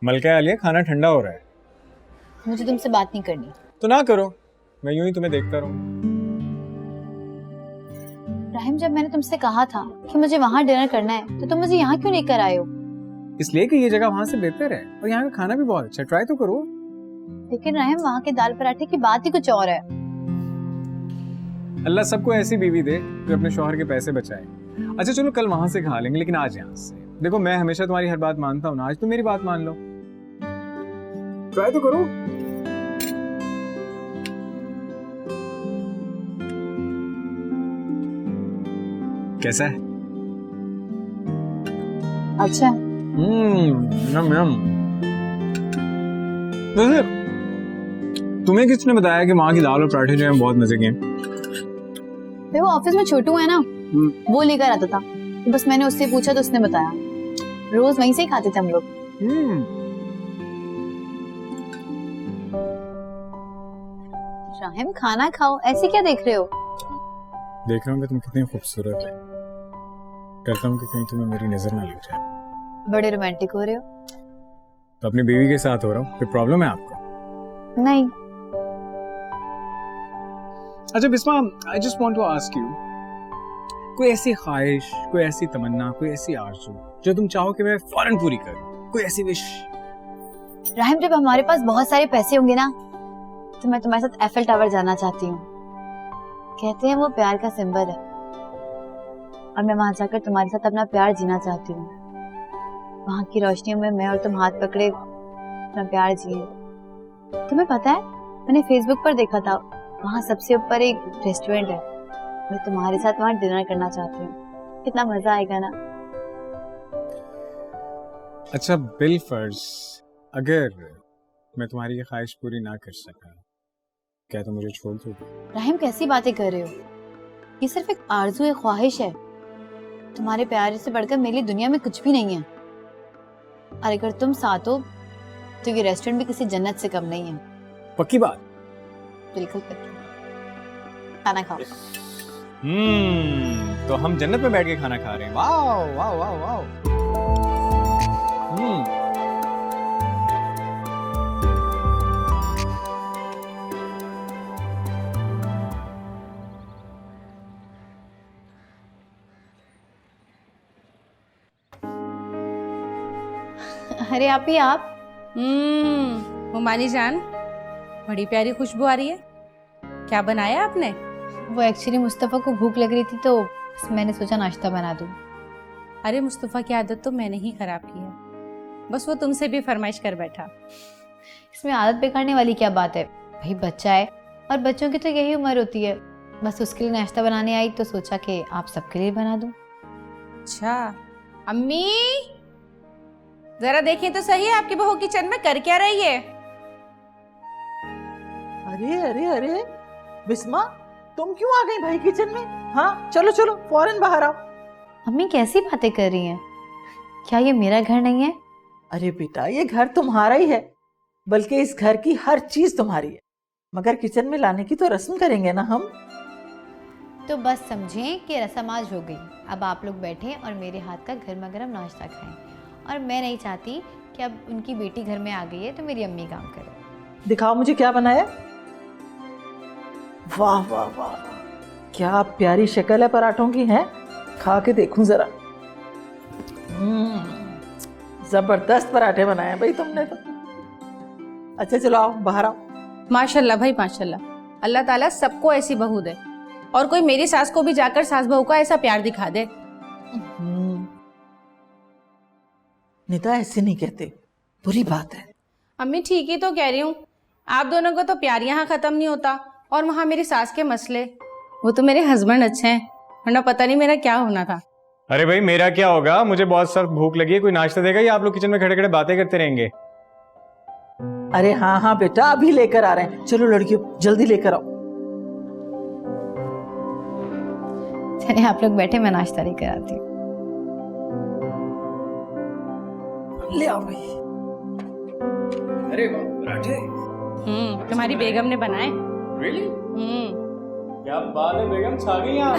मलका आलिया, खाना ठंडा हो रहा है। मुझे तुमसे बात नहीं करनी। तो ना करो, मैं यूं ही तुम्हें देखता रहूं। राहिम, जब मैंने तुमसे कहा था कि मुझे वहाँ डिनर करना है तो तुम मुझे यहाँ क्यों लेकर आए हो? इसलिए कि ये जगह वहां से बेहतर है और यहाँ का खाना भी बहुत अच्छा है, ट्राई तो करो। लेकिन राहिम, वहाँ के दाल पराठे की बात ही कुछ और है। अल्लाह सबको ऐसी बीवी दे जो अपने शौहर के पैसे बचाए। अच्छा चलो, कल वहां से खा लेंगे, लेकिन आज यहाँ से। देखो, मैं हमेशा तुम्हारी हर बात मानता हूँ ना, आज तुम मेरी बात मान लो। ट्राई तो करो। कैसा है? अच्छा। यम यम। वैसे तुम्हें किसने बताया कि वहाँ की दाल और पराठे जो हैं बहुत मजे के हैं? वो ऑफिस में छोटू है ना, वो लेकर आता था, तो बस मैंने उससे पूछा तो उसने बताया। रोज वहीं से ही खाते थे हम लोग। राहिम, खाना खाओ, ऐसे क्या देख रहे हो? देख रहा हूँ कि तुम कितनी खूबसूरत है। करता हूँ कि कहीं तुम्हें मेरी नजर ना लग जाए। बड़े रोमांटिक हो रहे हो। तो अपनी बीवी के साथ हो रहा हूँ, कोई प्रॉब्लम है आपको? नहीं। अच्छा Bisma, I just want to ask you, कोई ऐसी ख्वाहिश, कोई ऐसी तमन्ना, कोई ऐसी आरज़ू जो तुम चाहो कि मैं फौरन पूरी करूं, कोई ऐसी विश? राहिम, जब हमारे पास बहुत सारे पैसे होंगे ना, तो मैं तुम्हारे साथ एफएल टावर जाना चाहती हूँ। कहते हैं वो प्यार का सिंबल है, और मैं वहां जाकर तुम्हारे साथ अपना प्यार जीना चाहती हूँ। वहां की रोशनियों में मैं और तुम हाथ पकड़े अपना प्यार जिए। तुम्हें पता है, मैंने फेसबुक पर देखा था, वहाँ सबसे ऊपर एक रेस्टोरेंट है। मैं तुम्हारे साथ वहाँ डिनर करना चाहती हूँ। कितना मजा आएगा ना। अच्छा बिल फर्ज, अगर मैं तुम्हारी ये ख्वाहिश पूरी ना कर सका, क्या तुम मुझे छोड़ दोगे? राहिम, कैसी बातें कर रहे हो? ये सिर्फ एक आरज़ू, एक ख्वाहिश है। तुम्हारे प्यार से बढ़कर मेरी दुनिया में कुछ भी नहीं है। और अगर तुम साथ हो तो ये रेस्टोरेंट भी किसी जन्नत से कम नहीं है। पक्की बात? बिल्कुल पक्की। खाना खाओ। तो हम जन्नत में बैठ के खाना खा रहे हैं। Wow wow wow wow. अरे आप ही आप। हुमानी जान, बड़ी प्यारी खुशबू आ रही है। क्या बनाया आपने? वो एक्चुअली मुस्तफा को भूख लग रही थी तो मैंने सोचा नाश्ता बना दूं। अरे मुस्तफा की आदत तो मैंने ही खराब की है, बस वो तुमसे भी फरमाइश कर बैठा। इसमें आदत बिगाड़ने वाली क्या बात है? भाई बच्चा है और बच्चों की तो यही उम्र होती है। बस उसके लिए नाश्ता बनाने आई तो सोचा कि आप सबके लिए बना दूं। अच्छा अम्मी, जरा देखिए तो सही है आपकी बहू किचन में कर क्या रही है। अरे अरे अरे बिस्मा, तुम क्यों आ गई भाई किचन में? हाँ चलो चलो फौरन बाहर आओ। अम्मी कैसी बातें कर रही हैं? क्या ये मेरा घर नहीं है? अरे बेटा, ये घर तुम्हारा ही है, बल्कि इस घर की हर चीज तुम्हारी है, मगर किचन में लाने की तो रस्म करेंगे ना हम। तो बस समझें कि रस्म आज हो गई। अब आप लोग बैठे और मेरे हाथ का गर्मा गर्म नाश्ता खाएं। और मैं नहीं चाहती कि अब उनकी बेटी घर में आ गई है तो मेरी अम्मी काम करे। दिखाओ मुझे क्या बनाया। वाह वाह वाह, क्या प्यारी शक्ल है पराठों की, है खा के देखूं जरा। जबरदस्त पराठे बनाए भाई तुमने तो। अच्छा चलो आओ बाहर आओ। माशाल्लाह भाई माशाल्लाह, अल्लाह ताला सबको ऐसी बहू दे, और कोई मेरी सास को भी जाकर सास बहू का ऐसा प्यार दिखा दे। निता ऐसे नहीं कहते, बुरी बात है। अम्मी ठीक ही तो कह रही हूँ, आप दोनों का तो प्यार यहाँ खत्म नहीं होता, और वहाँ मेरी सास के मसले। वो तो मेरे हस्बैंड अच्छे हैं, वरना पता नहीं मेरा क्या होना था। अरे भाई मेरा क्या होगा, मुझे बहुत सख्त भूख लगी है, कोई नाश्ता देगा या आप लोग किचन में खड़े खड़े बातें करते रहेंगे? अरे हाँ हाँ बेटा, अभी लेकर आ रहे हैं। चलो लड़कियों जल्दी लेकर आओ। चलिए आप लोग बैठे, मैं नाश्ता लेकर आती हूँ। ले आओ भाई। अरे वाह पराठे। तुम्हारी बेगम ने बनाए। Really? क्या बात है बेगम, छा गई यहाँ।